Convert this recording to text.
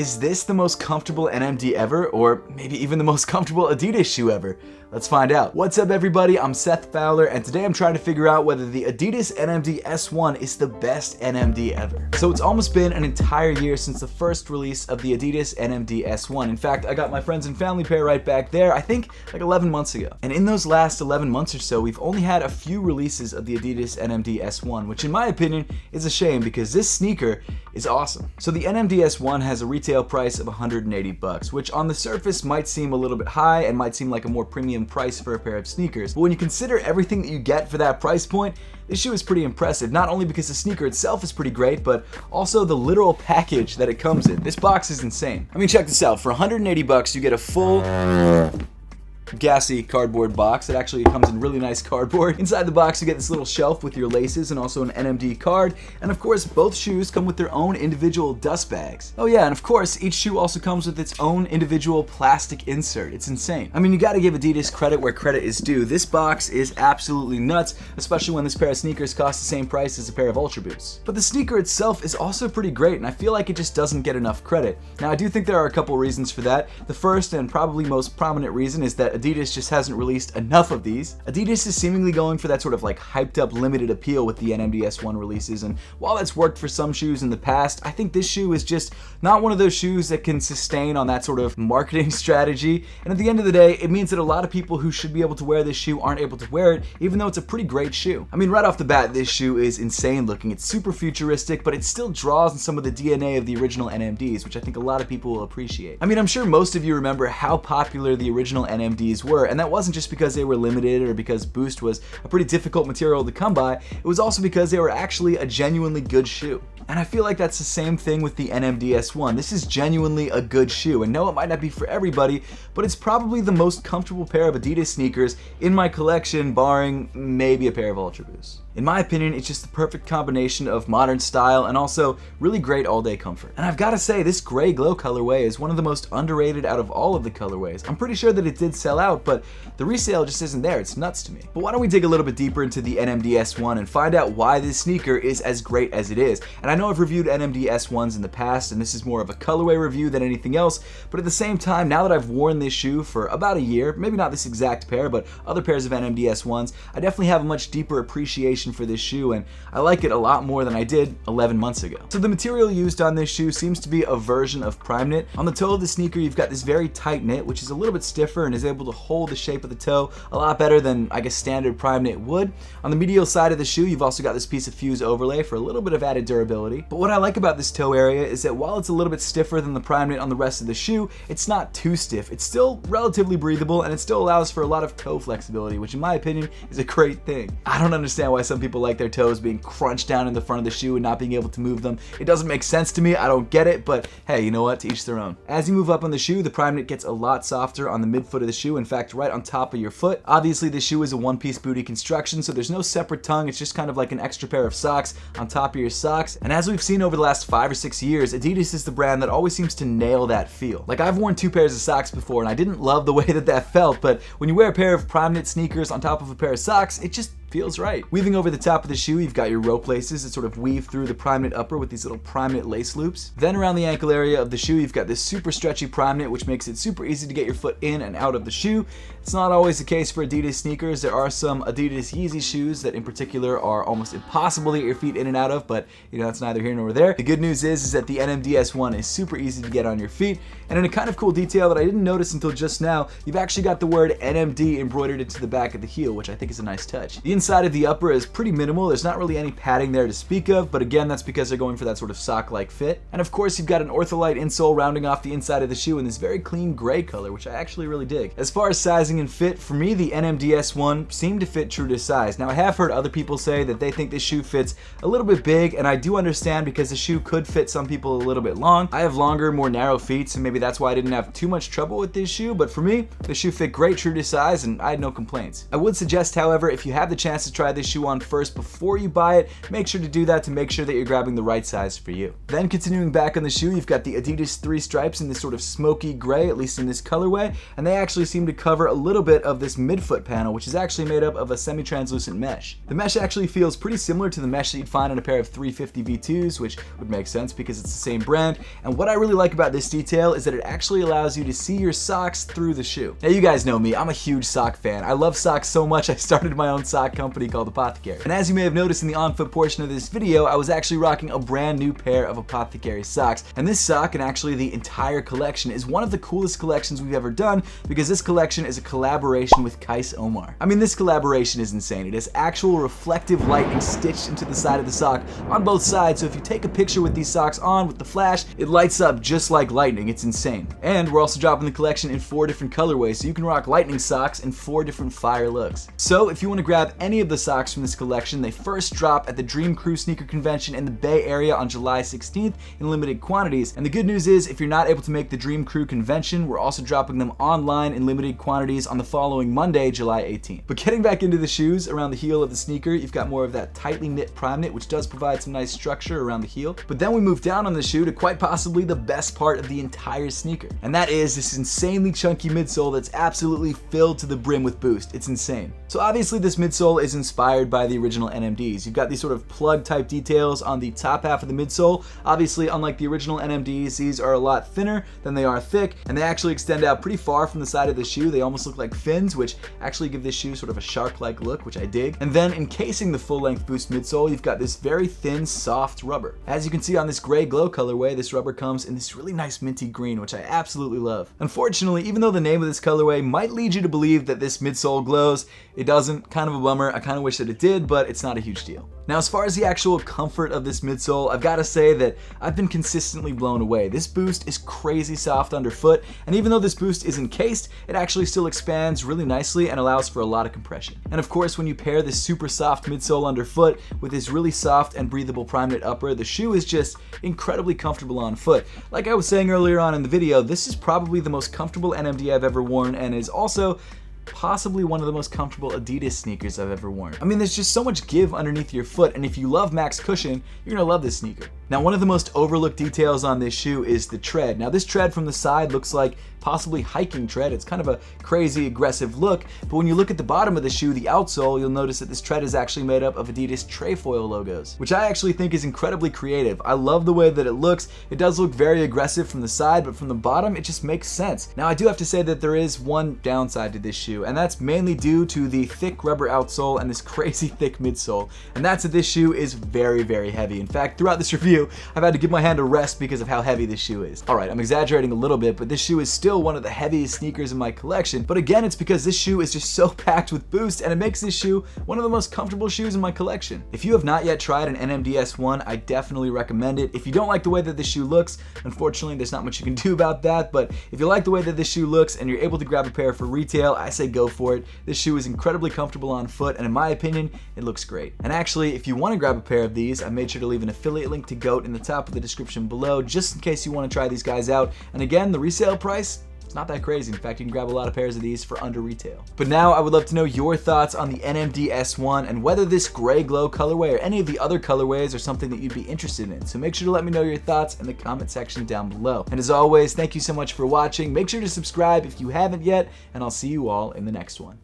Is this the most comfortable NMD ever, or maybe even the most comfortable Adidas shoe ever? Let's find out. What's up everybody, I'm Seth Fowler, and today I'm trying to figure out whether the Adidas NMD S1 is the best NMD ever. So it's almost been an entire year since the first release of the Adidas NMD S1. In fact, I got my friends and family pair right back there, I think like 11 months ago. And in those last 11 months or so, we've only had a few releases of the Adidas NMD S1, which in my opinion is a shame because this sneaker is awesome. So the NMD S1 has a retail price of $180, which on the surface might seem a little bit high and might seem like a more premium price for a pair of sneakers. But when you consider everything that you get for that price point, this shoe is pretty impressive, not only because the sneaker itself is pretty great, but also the literal package that it comes in. This box is insane. I mean, check this out. For $180, you get a full gassy cardboard box. It actually comes in really nice cardboard. Inside the box you get this little shelf with your laces and also an NMD card, and of course both shoes come with their own individual dust bags. Oh yeah, and of course each shoe also comes with its own individual plastic insert. It's insane. I mean, you gotta give Adidas credit where credit is due. This box is absolutely nuts, especially when this pair of sneakers cost the same price as a pair of Ultra Boosts. But the sneaker itself is also pretty great, and I feel like it just doesn't get enough credit. Now I do think there are a couple reasons for that. The first and probably most prominent reason is that Adidas just hasn't released enough of these. Adidas is seemingly going for that sort of like hyped up limited appeal with the NMD S1 releases, and while that's worked for some shoes in the past, I think this shoe is just not one of those shoes that can sustain on that sort of marketing strategy. And at the end of the day, it means that a lot of people who should be able to wear this shoe aren't able to wear it, even though it's a pretty great shoe. I mean, right off the bat, this shoe is insane looking. It's super futuristic, but it still draws on some of the DNA of the original NMDs, which I think a lot of people will appreciate. I mean, I'm sure most of you remember how popular the original NMDs were, and that wasn't just because they were limited or because Boost was a pretty difficult material to come by. It was also because they were actually a genuinely good shoe. And I feel like that's the same thing with the NMD S1. This is genuinely a good shoe, and no, it might not be for everybody, but it's probably the most comfortable pair of Adidas sneakers in my collection, barring maybe a pair of Ultra Boosts. In my opinion, it's just the perfect combination of modern style and also really great all-day comfort. And I've got to say, this gray glow colorway is one of the most underrated out of all of the colorways. I'm pretty sure that it did sell out, but the resale just isn't there. It's nuts to me. But why don't we dig a little bit deeper into the NMD S1 and find out why this sneaker is as great as it is. And I know I've reviewed NMD S1s in the past, and this is more of a colorway review than anything else, but at the same time, now that I've worn this shoe for about a year, maybe not this exact pair, but other pairs of NMD S1s, I definitely have a much deeper appreciation for this shoe, and I like it a lot more than I did 11 months ago. So the material used on this shoe seems to be a version of Primeknit. On the toe of the sneaker, you've got this very tight knit, which is a little bit stiffer and is able to hold the shape of the toe a lot better than I guess standard Primeknit would. On the medial side of the shoe, you've also got this piece of fuse overlay for a little bit of added durability. But what I like about this toe area is that while it's a little bit stiffer than the Primeknit on the rest of the shoe, it's not too stiff. It's still relatively breathable, and it still allows for a lot of toe flexibility, which in my opinion is a great thing. I don't understand why some people like their toes being crunched down in the front of the shoe and not being able to move them. It doesn't make sense to me. I don't get it, but hey, you know what? To each their own. As you move up on the shoe, the Primeknit gets a lot softer on the midfoot of the shoe, in fact, right on top of your foot. Obviously, the shoe is a one-piece booty construction, so there's no separate tongue. It's just kind of like an extra pair of socks on top of your socks. And as we've seen over the last 5 or 6 years, Adidas is the brand that always seems to nail that feel. Like, I've worn 2 pairs of socks before, and I didn't love the way that felt, but when you wear a pair of Primeknit sneakers on top of a pair of socks, it just feels right. Weaving over the top of the shoe, you've got your rope laces that sort of weave through the Primeknit upper with these little Primeknit lace loops. Then around the ankle area of the shoe, you've got this super stretchy Primeknit, which makes it super easy to get your foot in and out of the shoe. It's not always the case for Adidas sneakers. There are some Adidas Yeezy shoes that in particular are almost impossible to get your feet in and out of, but you know, that's neither here nor there. The good news is that the NMD S1 is super easy to get on your feet, and in a kind of cool detail that I didn't notice until just now, you've actually got the word NMD embroidered into the back of the heel, which I think is a nice touch. The inside of the upper is pretty minimal. There's not really any padding there to speak of, but again, that's because they're going for that sort of sock-like fit. And of course, you've got an ortholite insole rounding off the inside of the shoe in this very clean gray color, which I actually really dig. As far as sizing and fit, for me, the NMD S1 seemed to fit true to size. Now, I have heard other people say that they think this shoe fits a little bit big, and I do understand because the shoe could fit some people a little bit long. I have longer, more narrow feet, so maybe that's why I didn't have too much trouble with this shoe, but for me, the shoe fit great true to size, and I had no complaints. I would suggest, however, if you have the chance chance to try this shoe on first before you buy it, make sure to do that to make sure that you're grabbing the right size for you. Then continuing back on the shoe, you've got the Adidas 3 stripes in this sort of smoky gray, at least in this colorway, and they actually seem to cover a little bit of this midfoot panel, which is actually made up of a semi-translucent mesh. The mesh actually feels pretty similar to the mesh that you'd find on a pair of 350 V2s, which would make sense because it's the same brand. And what I really like about this detail is that it actually allows you to see your socks through the shoe. Now you guys know me, I'm a huge sock fan. I love socks so much I started my own sock company called Apothecary. And as you may have noticed in the on-foot portion of this video, I was actually rocking a brand new pair of Apothecary socks. And this sock, and actually the entire collection, is one of the coolest collections we've ever done because this collection is a collaboration with Kais Omar. I mean, this collaboration is insane. It has actual reflective lighting stitched into the side of the sock on both sides, so if you take a picture with these socks on with the flash, it lights up just like lightning. It's insane. And we're also dropping the collection in 4 different colorways, so you can rock lightning socks in 4 different fire looks. So if you want to grab any of the socks from this collection, they first drop at the Dream Crew Sneaker Convention in the Bay Area on July 16th in limited quantities. And the good news is, if you're not able to make the Dream Crew Convention, we're also dropping them online in limited quantities on the following Monday, July 18th. But getting back into the shoes, around the heel of the sneaker, you've got more of that tightly knit Primeknit, which does provide some nice structure around the heel. But then we move down on the shoe to quite possibly the best part of the entire sneaker. And that is this insanely chunky midsole that's absolutely filled to the brim with boost. It's insane. So obviously this midsole is inspired by the original NMDs. You've got these sort of plug type details on the top half of the midsole. Obviously, unlike the original NMDs, these are a lot thinner than they are thick, and they actually extend out pretty far from the side of the shoe. They almost look like fins, which actually give this shoe sort of a shark-like look, which I dig. And then encasing the full-length Boost midsole, you've got this very thin, soft rubber. As you can see on this gray glow colorway, this rubber comes in this really nice minty green, which I absolutely love. Unfortunately, even though the name of this colorway might lead you to believe that this midsole glows, it doesn't. Kind of a bummer. I kind of wish that it did, but it's not a huge deal. Now, as far as the actual comfort of this midsole, I've got to say that I've been consistently blown away. This Boost is crazy soft underfoot, and even though this Boost is encased, it actually still expands really nicely and allows for a lot of compression. And of course, when you pair this super soft midsole underfoot with this really soft and breathable Primeknit upper, the shoe is just incredibly comfortable on foot. Like I was saying earlier on in the video, this is probably the most comfortable NMD I've ever worn, and is also possibly one of the most comfortable Adidas sneakers I've ever worn. I mean, there's just so much give underneath your foot, and if you love max cushion, you're gonna love this sneaker. Now, one of the most overlooked details on this shoe is the tread. Now, this tread from the side looks like possibly hiking tread. It's kind of a crazy, aggressive look, but when you look at the bottom of the shoe, the outsole, you'll notice that this tread is actually made up of Adidas trefoil logos, which I actually think is incredibly creative. I love the way that it looks. It does look very aggressive from the side, but from the bottom, it just makes sense. Now, I do have to say that there is one downside to this shoe, and that's mainly due to the thick rubber outsole and this crazy thick midsole, and that's that this shoe is very, very heavy. In fact, throughout this review, I've had to give my hand a rest because of how heavy this shoe is. All right, I'm exaggerating a little bit, but this shoe is still one of the heaviest sneakers in my collection. But again, it's because this shoe is just so packed with boost, and it makes this shoe one of the most comfortable shoes in my collection. If you have not yet tried an NMD S1, I definitely recommend it. If you don't like the way that this shoe looks, unfortunately, there's not much you can do about that, but if you like the way that this shoe looks and you're able to grab a pair for retail, I say go for it. This shoe is incredibly comfortable on foot, and in my opinion, it looks great. And actually, if you want to grab a pair of these, I made sure to leave an affiliate link to GOAT in the top of the description below, just in case you want to try these guys out. And again, the resale price, it's not that crazy. In fact, you can grab a lot of pairs of these for under retail. But now I would love to know your thoughts on the NMD S1 and whether this gray glow colorway or any of the other colorways are something that you'd be interested in. So make sure to let me know your thoughts in the comment section down below. And as always, thank you so much for watching. Make sure to subscribe if you haven't yet, and I'll see you all in the next one.